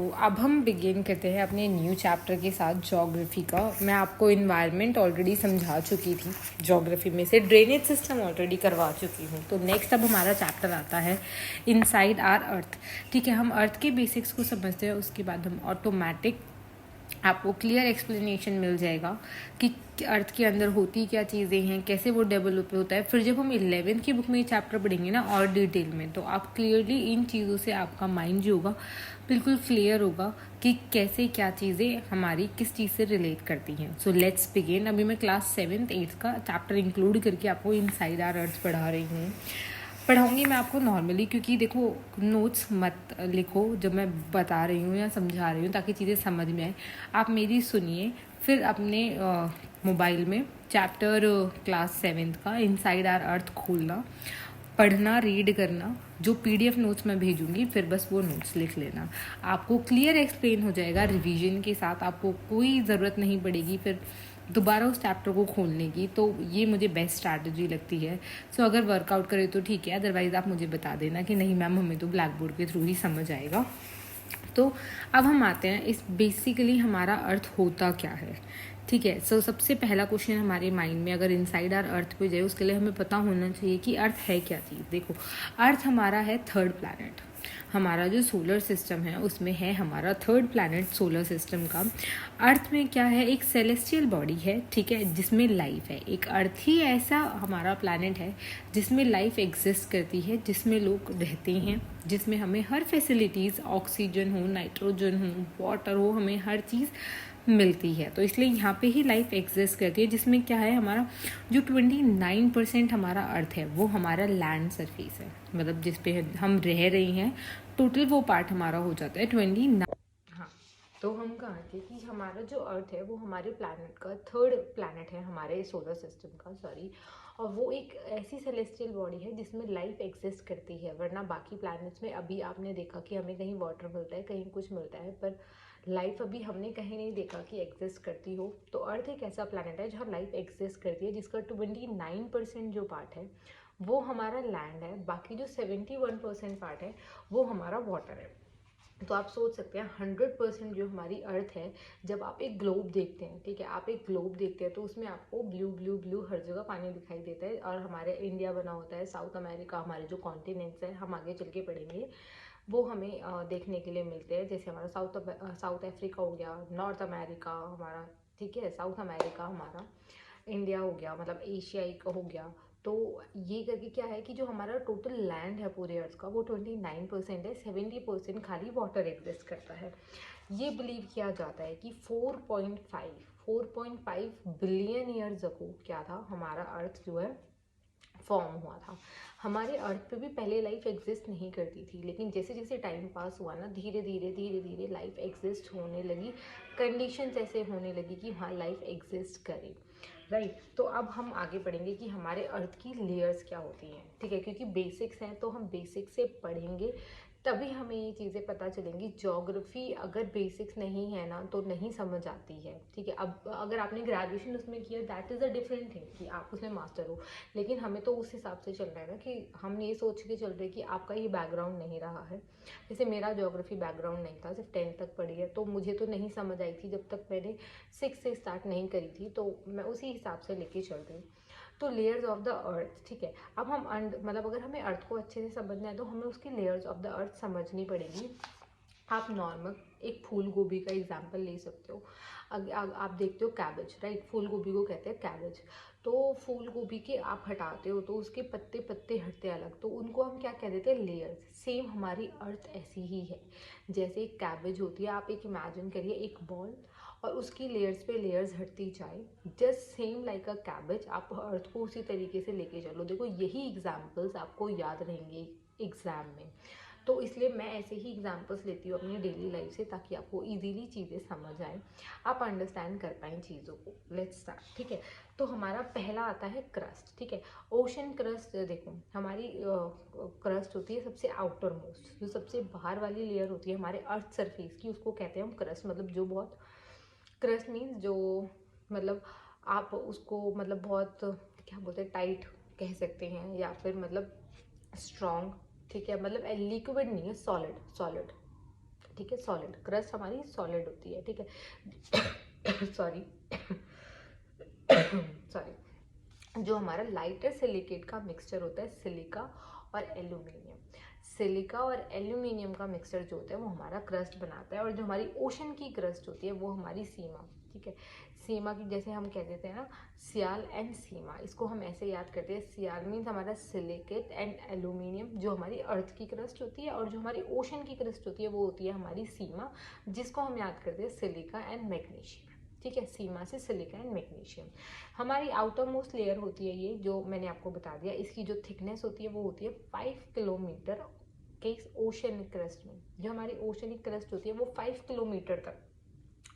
तो अब हम बिगिन करते हैं अपने न्यू चैप्टर के साथ ज्योग्राफी का। मैं आपको इन्वायरमेंट ऑलरेडी समझा चुकी थी, ज्योग्राफी में से ड्रेनेज सिस्टम ऑलरेडी करवा चुकी हूँ। तो नेक्स्ट अब हमारा चैप्टर आता है इनसाइड आर अर्थ। ठीक है, हम अर्थ के बेसिक्स को समझते हैं, उसके बाद हम ऑटोमेटिक आपको क्लियर एक्सप्लेनेशन मिल जाएगा कि अर्थ के अंदर होती क्या चीज़ें हैं, कैसे वो डेवलप होता है। फिर जब हम 11वीं की बुक में ये चैप्टर पढ़ेंगे ना और डिटेल में, तो आप क्लियरली इन चीज़ों से आपका माइंड जो होगा बिल्कुल क्लियर होगा कि कैसे क्या चीज़ें हमारी किस चीज़ से रिलेट करती हैं। So let's begin. अभी मैं क्लास 7th 8th का चैप्टर इंक्लूड करके आपको इनसाइड आर अर्थ पढ़ा रही हूँ। पढ़ाऊँगी मैं आपको नॉर्मली, क्योंकि देखो नोट्स मत लिखो जब मैं बता रही हूँ या समझा रही हूँ, ताकि चीज़ें समझ में आए। आप मेरी सुनिए, फिर अपने मोबाइल में चैप्टर क्लास 7th का इनसाइड आर अर्थ खोलना, पढ़ना, रीड करना। जो PDF नोट्स मैं भेजूंगी फिर बस वो नोट्स लिख लेना। आपको क्लियर एक्सप्लेन हो जाएगा रिवीजन के साथ, आपको कोई ज़रूरत नहीं पड़ेगी फिर दोबारा उस चैप्टर को खोलने की। तो ये मुझे बेस्ट स्ट्रैटेजी लगती है। सो अगर वर्कआउट करे तो ठीक है, अदरवाइज़ आप मुझे बता देना कि नहीं मैम हमें तो ब्लैक बोर्ड के थ्रू ही समझ आएगा। तो अब हम आते हैं इस बेसिकली हमारा अर्थ होता क्या है। ठीक है, सो सबसे पहला क्वेश्चन हमारे माइंड में अगर इनसाइड आर अर्थ पे जाए, उसके लिए हमें पता होना चाहिए कि अर्थ है क्या चीज़। देखो, अर्थ हमारा है थर्ड प्लैनेट। हमारा जो सोलर सिस्टम है उसमें है हमारा थर्ड प्लैनेट सोलर सिस्टम का। अर्थ में क्या है, एक सेलेस्टियल बॉडी है, ठीक है, जिसमें लाइफ है। एक अर्थ ही ऐसा हमारा प्लैनेट है जिसमें लाइफ एग्जिस्ट करती है, जिसमें लोग रहते हैं, जिसमें हमें हर फैसिलिटीज़, ऑक्सीजन हो, नाइट्रोजन हो, वाटर हो, हमें हर चीज़ मिलती है। तो इसलिए यहाँ पे ही लाइफ एग्जिस्ट करती है, जिसमें क्या है हमारा जो 29% हमारा अर्थ है वो हमारा लैंड सरफेस है, मतलब जिस पे हम रह रही हैं टोटल वो पार्ट हमारा हो जाता है 29। हाँ, तो हम कहा थे कि हमारा जो अर्थ है वो हमारे प्लैनेट का थर्ड प्लैनेट है, हमारे सोलर सिस्टम का, सॉरी। और वो एक ऐसी सेलेस्टियल बॉडी है जिसमें लाइफ एग्जिस्ट करती है। वरना बाकी प्लैनेट्स में अभी आपने देखा कि हमें कहीं वाटर मिलता है, कहीं कुछ मिलता है, पर लाइफ अभी हमने कहीं नहीं देखा कि एग्जिस्ट करती हो। तो अर्थ एक ऐसा प्लैनेट है जहाँ लाइफ एग्जिस्ट करती है, जिसका 29% जो पार्ट है वो हमारा लैंड है। बाकी जो 71% पार्ट है वो हमारा वाटर है। तो आप सोच सकते हैं 100% जो हमारी अर्थ है, जब आप एक ग्लोब देखते हैं, ठीक है, आप एक ग्लोब देखते हैं तो उसमें आपको ब्लू ब्लू ब्लू हर जगह पानी दिखाई देता है। और हमारे इंडिया बना होता है, साउथ अमेरिका, हमारे जो कॉन्टिनेंट्स हैं, हम आगे चल के पढ़ेंगे, वो हमें देखने के लिए मिलते हैं। जैसे हमारा साउथ अफ्रीका हो गया, नॉर्थ अमेरिका हमारा, ठीक है, साउथ अमेरिका हमारा, इंडिया हो गया, मतलब एशियाई का हो गया। तो ये करके क्या है कि जो हमारा टोटल लैंड है पूरे अर्थ का वो 29% है, 70% खाली वाटर एग्जिस्ट करता है। ये बिलीव किया जाता है कि 4.5 बिलियन ईयर्स अगो क्या था, हमारा अर्थ जो है फॉर्म हुआ था। हमारे अर्थ पे भी पहले लाइफ एग्जिस्ट नहीं करती थी, लेकिन जैसे जैसे टाइम पास हुआ ना, धीरे धीरे लाइफ एग्जिस्ट होने लगी, कंडीशंस ऐसे होने लगी कि हाँ लाइफ एग्जिस्ट करे, राइट। तो अब हम आगे पढ़ेंगे कि हमारे अर्थ की लेयर्स क्या होती हैं, ठीक है, क्योंकि बेसिक्स हैं तो हम बेसिक से पढ़ेंगे, तभी हमें ये चीज़ें पता चलेंगी। ज्योग्राफी अगर बेसिक्स नहीं है ना तो नहीं समझ आती है, ठीक है। अब अगर आपने ग्रेजुएशन उसमें किया, that is a different thing कि आप उसमें मास्टर हो, लेकिन हमें तो उस हिसाब से चल रहा है ना कि हम ये सोच के चल रहे हैं कि आपका ये बैकग्राउंड नहीं रहा है। जैसे मेरा ज्योग्राफी बैकग्राउंड नहीं था, सिर्फ 10th तक पढ़ी है, तो मुझे तो नहीं समझ आई थी जब तक मैंने 6 से स्टार्ट नहीं करी थी, तो मैं उसी हिसाब से लेके चल रही हूँ। तो लेयर्स ऑफ द अर्थ, ठीक है। अब हम मतलब अगर हमें अर्थ को अच्छे से समझना है तो हमें उसकी लेयर्स ऑफ द अर्थ समझनी पड़ेगी। आप नॉर्मल एक फूल गोभी का एग्जाम्पल ले सकते हो। आप देखते हो कैबेज, राइट, फूल गोभी को कहते हैं कैबेज। तो फूल गोभी के आप हटाते हो तो उसके पत्ते पत्ते हटते अलग, तो उनको हम क्या कह देते हैं, लेयर्स। सेम हमारी अर्थ ऐसी ही है, जैसे एक कैबेज होती है, आप एक इमेजिन करिए एक बॉल, और उसकी लेयर्स पे लेयर्स हटती जाए, जस्ट सेम लाइक अ कैबेज। आप अर्थ को उसी तरीके से लेके चलो। देखो यही एग्जाम्पल्स आपको याद रहेंगे एग्जाम में, तो इसलिए मैं ऐसे ही एग्जाम्पल्स लेती हूँ अपनी डेली लाइफ से, ताकि आपको इजीली चीज़ें समझ आए, आप अंडरस्टैंड कर पाएँ चीज़ों को। लेट्स स्टार्ट, ठीक है। तो हमारा पहला आता है क्रस्ट, ठीक है। ओशन क्रस्ट, देखो हमारी क्रस्ट होती है सबसे आउटर मोस्ट, जो सबसे बाहर वाली लेयर होती है हमारे अर्थ सरफेस की, उसको कहते हैं हम क्रस्ट। मतलब जो बहुत, क्रस्ट मीन्स जो, मतलब आप उसको मतलब बहुत क्या बोलते हैं, टाइट कह सकते हैं, या फिर मतलब स्ट्रॉन्ग, ठीक है, मतलब लिक्विड नहीं है, सॉलिड सॉलिड, ठीक है। सॉलिड क्रस्ट हमारी सॉलिड होती है, ठीक है। Sorry sorry. जो हमारा लाइटर सिलिकेट का मिक्सचर होता है, सिलिका और एल्यूमिनियम, सिलिका और एल्यूमिनियम का मिक्सचर जो होता है वो हमारा क्रस्ट बनाता है। और जो हमारी ओशन की क्रस्ट होती है वो हमारी सीमा, ठीक है। सीमा की जैसे हम कह देते हैं ना, सियाल एंड सीमा, इसको हम ऐसे याद करते हैं। सियाल मीन्स हमारा सिलिकेट एंड एल्यूमिनियम, जो हमारी अर्थ की क्रस्ट होती है, और जो हमारी ओशन की क्रस्ट होती है वो होती है हमारी सीमा, जिसको हम याद करते हैं सिलिका एंड मैग्नीशियम, ठीक है। सीमा से सिलिका एंड मैग्नीशियम। हमारी आउटर मोस्ट लेयर होती है ये, जो मैंने आपको बता दिया। इसकी जो थिकनेस होती है वो होती है 5 किलोमीटर के ओशनिक क्रस्ट में। जो हमारी ओशनिक क्रस्ट होती है वो 5 किलोमीटर तक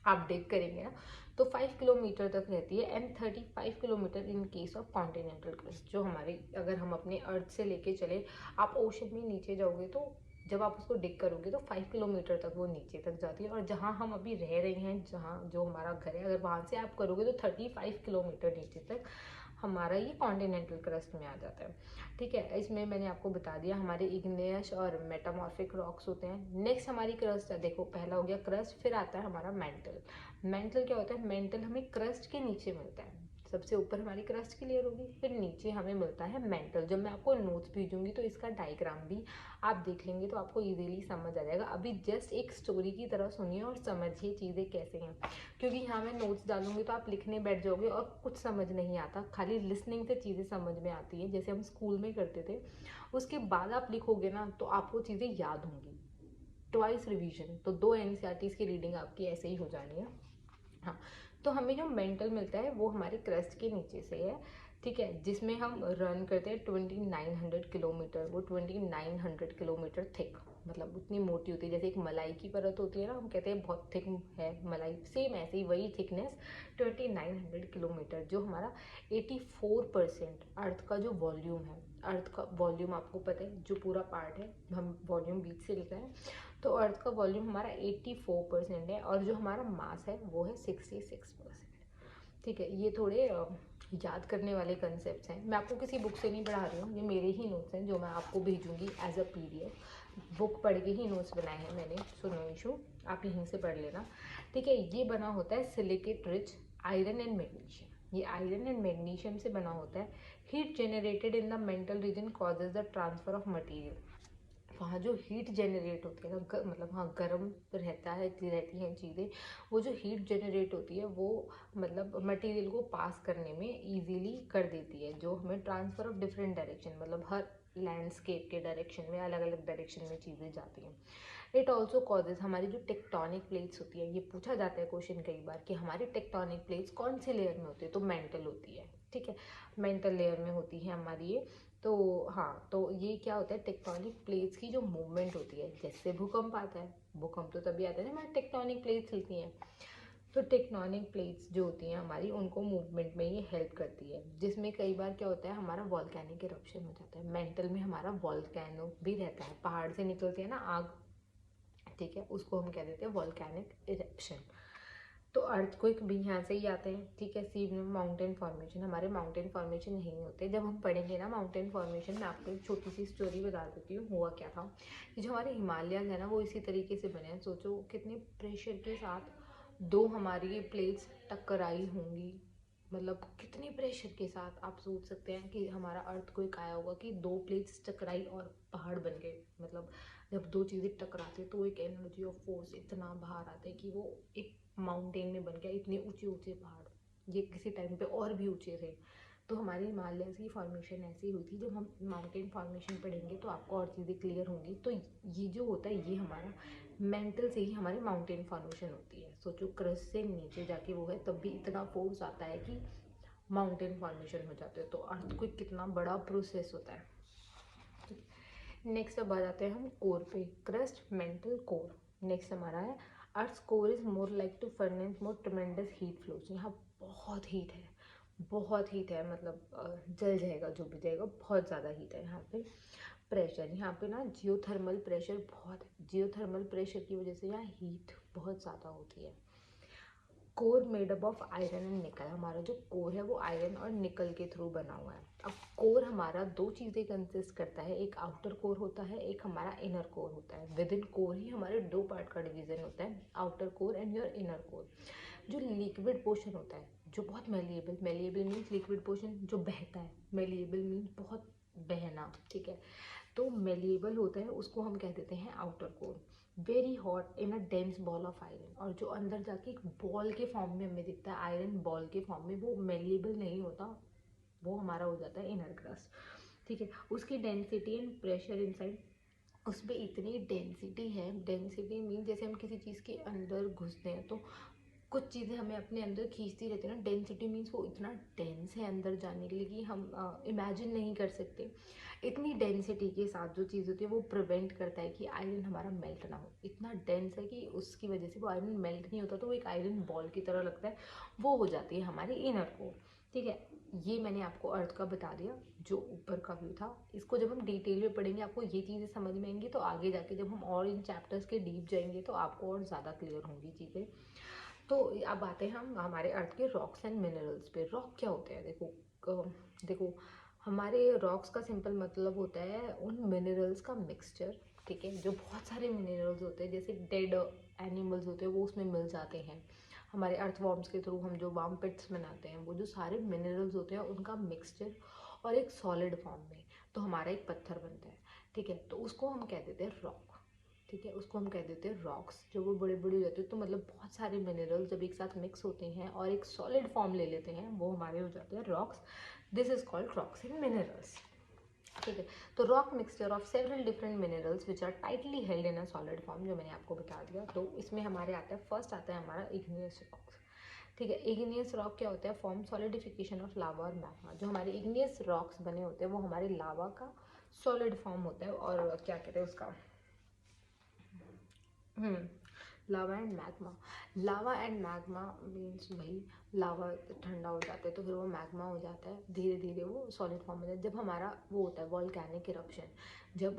आप डिग करेंगे ना तो 5 किलोमीटर तक रहती है, and 35 kilometre in case of continental crust. जो हमारी, अगर हम अपने अर्थ से लेके चले, आप ओशन में नीचे जाओगे तो जब आप उसको डिग करोगे तो 5 किलोमीटर तक वो नीचे तक जाती है। और जहाँ हम अभी रह रहे हैं, जहाँ जो हमारा घर है, अगर वहाँ से आप करोगे तो 35 किलोमीटर नीचे तक हमारा ये कॉन्टिनेंटल क्रस्ट में आ जाता है, ठीक है। इसमें मैंने आपको बता दिया हमारे इग्नियस और मेटामॉर्फिक रॉक्स होते हैं। नेक्स्ट हमारी क्रस्ट है, देखो पहला हो गया क्रस्ट, फिर आता है हमारा मेंटल। मेंटल क्या होता है? मेंटल हमें क्रस्ट के नीचे मिलता है। सबसे ऊपर हमारी क्रस्ट की लेयर होगी, फिर नीचे हमें मिलता है मेंटल। जब मैं आपको नोट्स भेजूंगी तो इसका डायग्राम भी आप देख लेंगे तो आपको इजीली समझ आ जाएगा। अभी जस्ट एक स्टोरी की तरह सुनिए और समझिए चीज़ें कैसे हैं, क्योंकि यहाँ मैं नोट्स डालूंगी तो आप लिखने बैठ जाओगे और कुछ समझ नहीं आता। खाली लिसनिंग से चीज़ें समझ में आती है, जैसे हम स्कूल में करते थे। उसके बाद आप लिखोगे ना तो आपको चीज़ें याद होंगी। ट्वाइस रिवीजन, तो 2 NCERTs की रीडिंग आपकी ऐसे ही हो जानी है। हाँ, तो हमें जो मेंटल मिलता है वो हमारे क्रस्ट के नीचे से है, ठीक है, जिसमें हम रन करते हैं 2900 किलोमीटर। वो 2900 किलोमीटर थिक, मतलब उतनी मोटी होती है जैसे एक मलाई की परत होती है ना, हम कहते हैं बहुत थिक है मलाई, सेम ऐसे ही वही थिकनेस 2900 किलोमीटर। जो हमारा 84% अर्थ का जो वॉल्यूम है, अर्थ का वॉल्यूम आपको पता है, जो पूरा पार्ट है हम वॉल्यूम बीच से लिखा है, तो अर्थ का वॉल्यूम हमारा 84% है, और जो हमारा मास है वो है 66%, ठीक है। ये थोड़े याद करने वाले कंसेप्ट हैं, मैं आपको किसी बुक से नहीं पढ़ा रही हूँ, ये मेरे ही नोट्स हैं जो मैं आपको भेजूंगी एज अ PDF। बुक पढ़ के ही नोट्स बनाए हैं मैंने, सो नो इशू, आप यहीं से पढ़ लेना, ठीक है। ये बना होता है silicate rich iron and magnesium. ये आयरन एंड मैग्नीशियम से बना होता है। Heat generated in the mantle region causes the transfer of material. वहाँ जो हीट जनरेट होती है ना, मतलब हाँ गर्म रहती हैं चीज़ें, वो जो हीट जनरेट होती है वो मतलब मटेरियल को पास करने में इजीली कर देती है, जो हमें ट्रांसफ़र ऑफ डिफरेंट डायरेक्शन, मतलब हर लैंडस्केप के डायरेक्शन में अलग अलग डायरेक्शन में चीज़ें जाती हैं। इट ऑल्सो कॉजेज, हमारी जो टेक्टोनिक प्लेट्स होती है, ये पूछा जाता है क्वेश्चन कई बार कि हमारी टेक्टोनिक प्लेट्स कौन सी लेयर में होती है, तो मेंटल होती है, ठीक है, मेंटल लेयर में होती है हमारी ये। तो हाँ, तो ये क्या होता है, टेक्टोनिक प्लेट्स की जो मूवमेंट होती है, जैसे भूकंप आता है, भूकंप तो तभी आता है ना हमारी टेक्टोनिक प्लेट्स हिलती हैं, तो टेक्टोनिक प्लेट्स जो होती हैं हमारी, उनको मूवमेंट में ये हेल्प करती है। जिसमें कई बार क्या होता है, हमारा वॉल्केनिक इरप्शन हो जाता है। मेंटल में हमारा वॉल्केनो भी रहता है, पहाड़ से निकलती है ना आग, ठीक है, उसको हम कह देते हैं वॉल्केनिक इरप्शन। तो अर्थक्वेक भी यहाँ से ही आते हैं, ठीक है। सी माउंटेन फॉर्मेशन, हमारे माउंटेन फॉर्मेशन नहीं होते। जब हम पढ़ेंगे ना माउंटेन फॉर्मेशन, मैं आपको एक छोटी सी स्टोरी बता देती हूँ हुआ क्या था। कि जो हमारे हिमालयन है ना वो इसी तरीके से बने हैं। सोचो कितने प्रेशर के साथ दो हमारी प्लेट्स टकराई होंगी, मतलब कितने प्रेशर के साथ आप सोच सकते हैं कि हमारा अर्थक्वेक आया होगा कि दो प्लेट्स टकराई और पहाड़ बन गए। मतलब जब दो चीज़ें टकराती है तो एक एनर्जी और फोर्स इतना बाहर आता है कि वो एक माउंटेन में बन गया। इतने ऊंचे ऊंचे पहाड़, ये किसी टाइम पे और भी ऊंचे थे। तो हमारी हिमालय की फॉर्मेशन ऐसी हुई थी। जब हम माउंटेन फॉर्मेशन पढ़ेंगे तो आपको और चीज़ें क्लियर होंगी। तो ये जो होता है ये हमारा मेंटल से ही हमारी माउंटेन फॉर्मेशन होती है। सोचो क्रस्ट से नीचे जाके वो है, तब भी इतना फोर्स आता है कि माउंटेन फॉर्मेशन हो जाते हैं। तो अर्थक्वेक कितना बड़ा प्रोसेस होता है। नेक्स्ट अब आ जाते हैं हम कोर पे, क्रस्ट मेंटल कोर। नेक्स्ट हमारा है earth core is more like to furnace more tremendous heat flows. यहाँ बहुत हीट है, बहुत हीट है, मतलब जल जाएगा जो भी जाएगा, बहुत ज़्यादा हीट है यहाँ पे। प्रेशर, यहाँ पे ना जियोथर्मल प्रेशर बहुत है, जियोथर्मल प्रेशर की वजह से यहाँ हीट बहुत ज़्यादा होती है। Core made up of iron and निकल। हमारा जो कोर है वो आयरन और निकल के थ्रू बना हुआ है। अब कोर हमारा दो चीज़ें कंसिस्ट करता है, एक आउटर कोर होता है, एक हमारा इनर कोर होता है। विद इन कोर ही हमारे दो पार्ट का डिवीजन होता है, outer core and your inner core. जो लिक्विड पोर्शन होता है, जो बहुत malleable, malleable means liquid portion जो बहता है, मेलिएबल मीन्स बहुत बहना, ठीक है। तो मेलिएबल होता है उसको हम कह देते हैं outer core. Very hot in a dense ball of iron, और जो अंदर जाके एक बॉल के फॉर्म में हमें दिखता है, आयरन बॉल के फॉर्म में, वो मेलिएबल नहीं होता, वो हमारा हो जाता है इनर क्रस्ट, ठीक है। उसकी डेंसिटी एंड प्रेशर इनसाइड, उसमें इतनी डेंसिटी है, डेंसिटी मीन जैसे हम किसी चीज़ के अंदर घुसते हैं तो कुछ चीज़ें हमें अपने अंदर खींचती रहती है ना। डेंसिटी मीन्स वो इतना डेंस है अंदर जाने के लिए कि हम इमेजिन नहीं कर सकते। इतनी डेंसिटी के साथ जो चीज़ होती है वो प्रिवेंट करता है कि आयरन हमारा मेल्ट ना हो। इतना डेंस है कि उसकी वजह से वो आयरन मेल्ट नहीं होता, तो वो एक आयरन बॉल की तरह लगता है, वो हो जाती है हमारी इनर कोर, ठीक है। ये मैंने आपको अर्थ का बता दिया, जो ऊपर का व्यू था। इसको जब हम डिटेल में पढ़ेंगे आपको ये चीज़ें समझ में आएंगी, तो आगे जाके जब हम और इन चैप्टर्स के डीप जाएंगे तो आपको और ज़्यादा क्लियर होंगी चीज़ें। तो अब आते हैं हम हमारे अर्थ के रॉक्स एंड मिनरल्स पे। रॉक क्या होते हैं? देखो हमारे रॉक्स का सिंपल मतलब होता है उन मिनरल्स का मिक्सचर, ठीक है। जो बहुत सारे मिनरल्स होते हैं, जैसे डेड एनिमल्स होते हैं वो उसमें मिल जाते हैं। हमारे अर्थवॉर्म्स के थ्रू हम जो वार्म पिट्स बनाते हैं, वो जो सारे मिनरल्स होते हैं उनका मिक्सचर और एक सॉलिड फॉर्म में, तो हमारा एक पत्थर बनता है, ठीक है। तो उसको हम कह देते हैं रॉक, ठीक है। उसको हम कह देते हैं रॉक्स। जब वो बड़े बड़े हो जाते हैं तो मतलब बहुत सारे मिनरल्स जब एक साथ मिक्स होते हैं और एक सॉलिड फॉर्म ले लेते हैं, वो हमारे हो जाते हैं rocks. This is called rocks and minerals, ठीक है। तो rock mixture of several different minerals which are tightly held in a solid form, जो मैंने आपको बता दिया। तो इसमें हमारे आता है, फर्स्ट आता है हमारा इग्नियस रॉक्स, ठीक है। इग्नियस रॉक क्या होता है? फॉर्म सॉलिडिफिकेशन ऑफ लावा और मैग्मा। जो हमारे इग्नियस रॉक्स बने होते हैं वो हमारे लावा का सॉलिड फॉर्म होता है, और क्या कहते हैं उसका, lava and magma. Lava and magma means भाई लावा ठंडा हो जाता है तो फिर वो मैग्मा हो जाता है, धीरे धीरे वो सॉलिड फॉर्म हो जाता है। जब हमारा वो होता है वॉल्केनिक इरप्शन, जब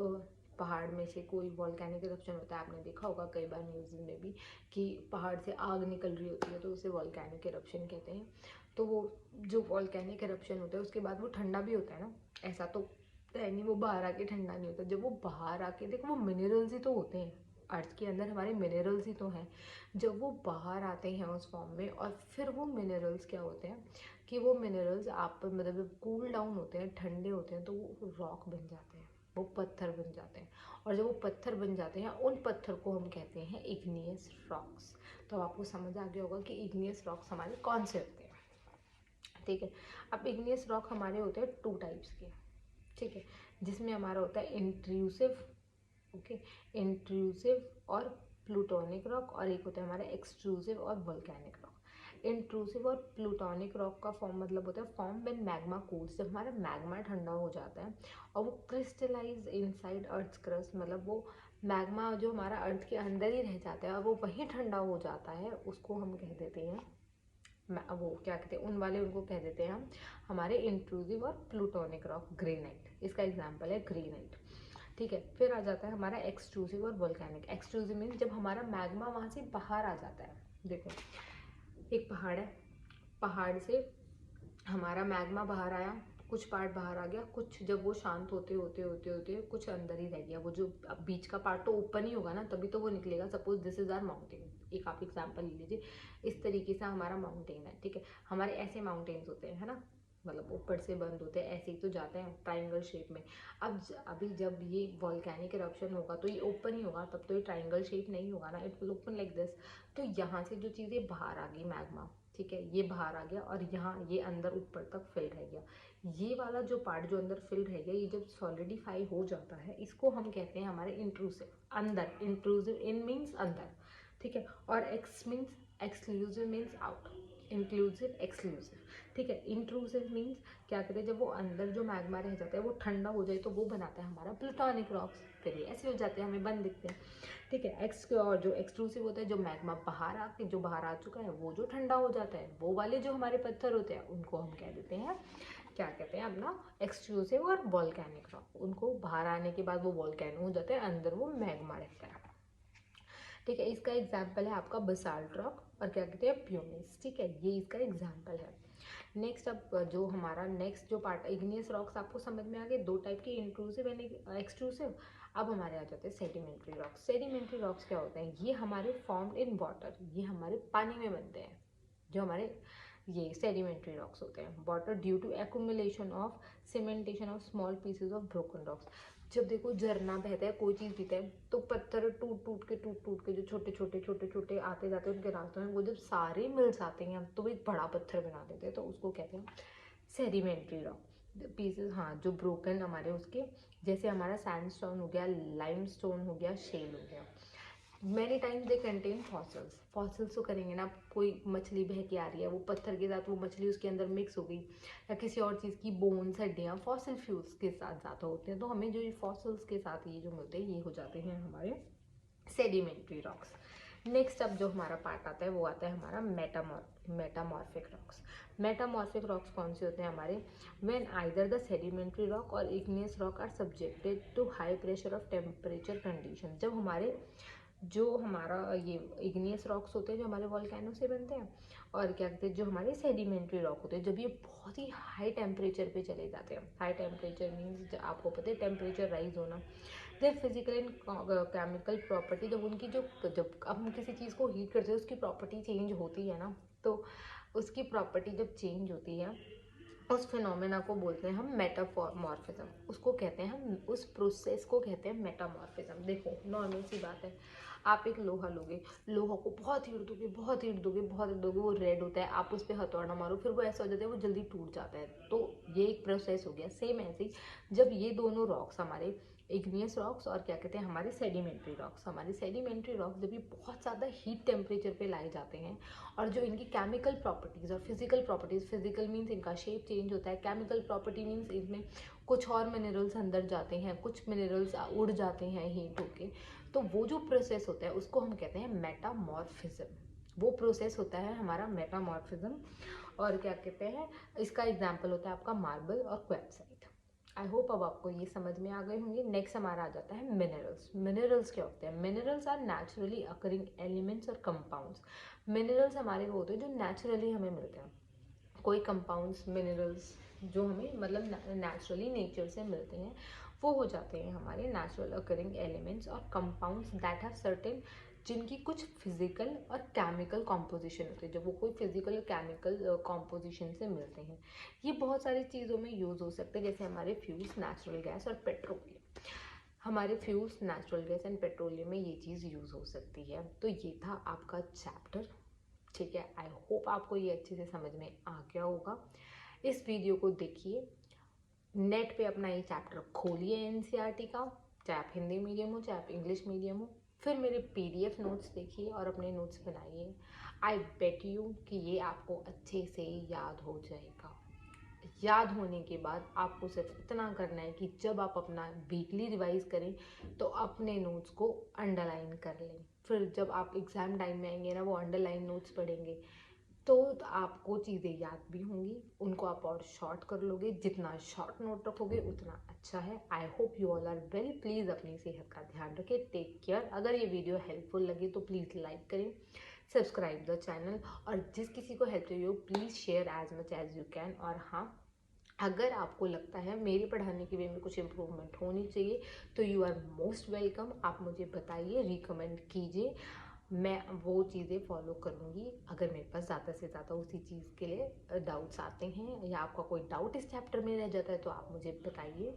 पहाड़ में से कोई वॉल्केनिक इरप्शन होता है, आपने देखा होगा कई बार न्यूज़ में भी कि पहाड़ से आग निकल रही होती है, तो उसे वॉल्केनिक इरप्शन कहते हैं। तो वो जो वॉल्केनिक इरप्शन होता है उसके बाद वो ठंडा भी होता है ना, ऐसा तो है नहीं वो बाहर आके ठंडा नहीं होता। जब वो बाहर आके, देखो वो मिनरल्स ही तो होते हैं, अर्थ के अंदर हमारे मिनरल्स ही तो हैं। जब वो बाहर आते हैं उस फॉर्म में, और फिर वो मिनरल्स क्या होते हैं कि वो मिनरल्स आप मतलब कूल डाउन होते हैं, ठंडे होते हैं, तो वो रॉक बन जाते हैं, वो पत्थर बन जाते हैं। और जब वो पत्थर बन जाते हैं, उन पत्थर को हम कहते हैं इग्नियस रॉक्स। तो आपको समझ आ गया होगा कि इग्नियस रॉक्स हमारे कौन से होते हैं, ठीक है। अब इग्नियस रॉक हमारे होते हैं टू टाइप्स के, ठीक है, जिसमें हमारा होता है इंट्रूसिव, ओके, इंट्रूसिव और प्लूटोनिक रॉक, और एक होता है हमारा एक्सट्रूसिव और वोल्केनिक रॉक। इंट्रूसिव और प्लूटोनिक रॉक का फॉर्म मतलब होता है फॉर्म व्हेन मैग्मा कूल्स, जब हमारा मैग्मा ठंडा हो जाता है और वो क्रिस्टलाइज इनसाइड अर्थ क्रस्ट, मतलब वो मैग्मा जो हमारा अर्थ के अंदर ही रह जाता है और वो वहीं ठंडा हो जाता है, उसको हम कह देते हैं वो क्या कहते हैं, उन वाले उनको कह देते हैं हम हमारे इंट्रूसिव और प्लूटोनिक रॉक। ग्रेनाइट इसका एग्जाम्पल है, ग्रेनाइट, ठीक है। फिर आ जाता है हमारा एक्सट्रूसिव और वोल्केनिक। एक्सट्रूसिव मीन्स जब हमारा मैग्मा वहाँ से बाहर आ जाता है। देखो एक पहाड़ है, पहाड़ से हमारा मैग्मा बाहर आया, कुछ पार्ट बाहर आ गया, कुछ जब वो शांत होते होते होते होते कुछ अंदर ही रह गया। वो जो अब बीच का पार्ट तो ओपन ही होगा ना, तभी तो वो निकलेगा। Suppose this is our mountain, एक आप एग्जाम्पल ले लीजिए, इस तरीके से हमारा माउंटेन है, ठीक है। हमारे ऐसे माउंटेन्स होते हैं, है ना, मतलब ऊपर से बंद होते हैं, ऐसे ही तो जाते हैं ट्राइंगल शेप में। अभी जब ये वॉल्केनिक इरप्शन होगा तो ये ओपन ही होगा, तब तो ये ट्राइंगल शेप नहीं होगा ना, it will open like this. तो यहाँ से जो चीज़ें बाहर आ गई मैग्मा, ठीक है, ये बाहर आ गया और यहाँ ये अंदर ऊपर तक फिल रह गया। ये वाला जो पार्ट जो अंदर फिल रह गया, ये जब सॉलिडिफाई हो जाता है, इसको हम कहते हैं हमारे इंट्रूसिव, अंदर। इंट्रूसिव इन मीन्स अंदर, ठीक है, और x means exclusive means out, inclusive exclusive, ठीक है। इंट्रूसिव मीन्स क्या कहते हैं, जब वो अंदर जो मैग्मा रह जाता है वो ठंडा हो जाए तो वो बनाता है हमारा प्लूटोनिक रॉक्स, फिर ये ऐसे हो जाते हैं, हमें बंद दिखते हैं, ठीक है। और जो एक्सट्रूसिव होता है, जो मैग्मा बाहर आके जो बाहर आ चुका है वो जो ठंडा हो जाता है, वो वाले जो हमारे पत्थर होते हैं उनको हम कह देते हैं, क्या कहते हैं अपना, एक्सट्रूसिव और वॉल्केनिक रॉक। उनको बाहर आने के बाद वो वॉल्केनो हो जाते हैं, अंदर वो मैग्मा रहता है, ठीक है। इसका एग्जाम्पल है आपका बसाल्ट रॉक और क्या कहते हैं प्यूमिस, ठीक है, ये इसका एग्जाम्पल है। नेक्स्ट अब जो हमारा नेक्स्ट जो पार्ट इग्नियस रॉक्स आपको समझ में आ गए, दो टाइप के, इंट्रूसिव एंड एक्सट्रूसिव। अब हमारे आ जाते हैं सेडिमेंट्री रॉक्स। सेडिमेंट्री रॉक्स क्या होते हैं, ये हमारे फॉर्म्ड इन वाटर, ये हमारे पानी में बनते हैं, जो हमारे ये सेडिमेंट्री रॉक्स होते हैं। Water due to accumulation of cementation of small pieces of broken rocks. जब देखो झरना बहता है, कोई चीज़ पीता है, तो पत्थर टूट टूट के जो छोटे छोटे आते जाते हैं उनके रास्तों में, वो जब सारे मिल जाते हैं तो वो एक बड़ा पत्थर बना देते हैं, तो उसको कहते हैं सेडिमेंट्री रॉक पीसेस। हाँ, जो ब्रोकन हमारे उसके, जैसे हमारा सैंडस्टोन हो गया, लाइमस्टोन हो गया, शेल हो गया। Many times they contain fossils. Fossils तो करेंगे ना, कोई मछली बह के आ रही है, वो पत्थर के साथ वो मछली उसके अंदर मिक्स हो गई, या किसी और चीज़ की बोन्स, हड्डियाँ फॉसिल फ्यूल्स के साथ ज़्यादा होते हैं, तो हमें जो ये फॉसिल्स के साथ ये जो मिलते हैं, ये हो जाते हैं हमारे सेडिमेंट्री रॉक्स। नेक्स्ट अब जो हमारा पार्ट आता है वो आता है हमारा मेटामॉर्फिक रॉक्स। मेटामॉर्फिक रॉक्स कौन से होते हैं हमारे, when either the sedimentary rock और igneous rock are subjected to high pressure of temperature condition. जब हमारे जो हमारा ये इग्नियस रॉक्स होते हैं जो हमारे वॉल्केनो से बनते हैं, और क्या कहते हैं जो हमारे सेडिमेंट्री रॉक होते हैं, जब ये बहुत ही हाई टेम्परेचर पे चले जाते हैं। हाई टेम्परेचर मीन्स आपको पता है टेम्परेचर राइज होना। Their physical and chemical property, जब उनकी जब हम किसी चीज़ को हीट करते हैं उसकी प्रॉपर्टी चेंज होती है ना, तो उसकी प्रॉपर्टी जब चेंज होती है, उस फिनोमेना को बोलते हैं हम मेटामॉर्फिज्म। उसको कहते हैं हम, उस प्रोसेस को कहते हैं मेटामॉर्फिज्म। देखो नॉर्मल सी बात है, आप एक लोहा लोगे, लोहा को बहुत हीट दोगे, वो रेड होता है, आप उस पर हथौड़ा मारो, फिर वो ऐसा हो जाता है, वो जल्दी टूट जाता है, तो ये एक प्रोसेस हो गया। सेम ऐसे ही जब ये दोनों रॉक्स हमारे इग्नियस रॉक्स और क्या कहते हैं हमारे सेडिमेंट्री रॉक्स, जब ये बहुत ज़्यादा हीट टेम्परेचर पे लाए जाते हैं, और जो इनकी केमिकल प्रॉपर्टीज़ और फिजिकल प्रॉपर्टीज़, फिजिकल मीन्स इनका शेप चेंज होता है, केमिकल प्रॉपर्टी मीन्स इसमें कुछ और मिनरल्स अंदर जाते हैं, कुछ मिनरल्स उड़ जाते हैं हीट होके, तो वो जो प्रोसेस होता है उसको हम कहते हैं मेटामॉर्फिज्म। वो प्रोसेस होता है हमारा मेटामॉर्फिज्म। और क्या कहते हैं, इसका एग्जाम्पल होता है आपका मार्बल और क्वार्ट्ज़ाइट। आई होप अब आपको ये समझ में आ गए होंगे। नेक्स्ट हमारा आ जाता है मिनरल्स। मिनरल्स क्या होते हैं, minerals are naturally occurring elements और कंपाउंड्स। मिनरल्स हमारे वो होते हैं जो नेचुरली हमें मिलते हैं, कोई कंपाउंड्स मिनरल्स जो हमें मतलब नेचुरली नेचर से मिलते हैं, वो हो जाते हैं हमारे नेचुरल अकरिंग एलिमेंट्स और कंपाउंड्स दैट हैव सर्टेन, जिनकी कुछ फिजिकल और केमिकल कॉम्पोजिशन होती है, जब वो कोई फिजिकल और केमिकल कॉम्पोजिशन से मिलते हैं। ये बहुत सारी चीज़ों में यूज़ हो सकते हैं, जैसे हमारे फ्यूल्स, नेचुरल गैस और पेट्रोलियम। हमारे fuels, natural gas and petroleum में ये चीज़ यूज़ हो सकती है। तो ये था आपका चैप्टर, ठीक है। आई होप आपको ये अच्छे से समझ में आ गया होगा। इस वीडियो को देखिए, नेट पे अपना ये चैप्टर खोलिए एनसीईआरटी का, चाहे आप हिंदी मीडियम हो चाहे आप इंग्लिश मीडियम हो, फिर मेरे पीडीएफ नोट्स देखिए और अपने नोट्स बनाइए। आई बेट यू कि ये आपको अच्छे से याद हो जाएगा। याद होने के बाद आपको सिर्फ इतना करना है कि जब आप अपना वीकली रिवाइज करें तो अपने नोट्स को अंडरलाइन कर लें। फिर जब आप एग्ज़ाम टाइम में आएंगे ना, वो अंडरलाइन नोट्स पढ़ेंगे तो आपको चीज़ें याद भी होंगी, उनको आप और शॉर्ट कर लोगे। जितना शॉर्ट नोट रखोगे उतना अच्छा है। I hope you all are well. Please अपनी सेहत का ध्यान रखें, टेक केयर। अगर ये वीडियो हेल्पफुल लगे तो प्लीज़ लाइक करें, सब्सक्राइब द चैनल, और जिस किसी को हेल्प चाहिए हो please share as much as you can. और हाँ, अगर आपको लगता है मेरे पढ़ाने के वे में कुछ इम्प्रूवमेंट होनी चाहिए तो यू आर मोस्ट वेलकम। आप मुझे बताइए, रिकमेंड कीजिए, मैं वो चीज़ें फॉलो करूँगी। अगर मेरे पास ज़्यादा से ज़्यादा उसी चीज़ के लिए डाउट्स आते हैं, या आपका कोई डाउट इस चैप्टर में रह जाता है तो आप मुझे बताइए।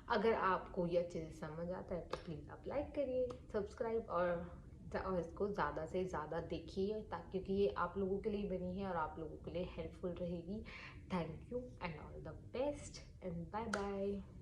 अगर आपको ये अच्छे से समझ आता है तो प्लीज़ आप लाइक करिए, सब्सक्राइब, और इसको ज़्यादा से ज़्यादा देखिए, ताकि क्योंकि ये आप लोगों के लिए बनी है और आप लोगों के लिए हेल्पफुल रहेगी। Thank you and all the best and bye bye.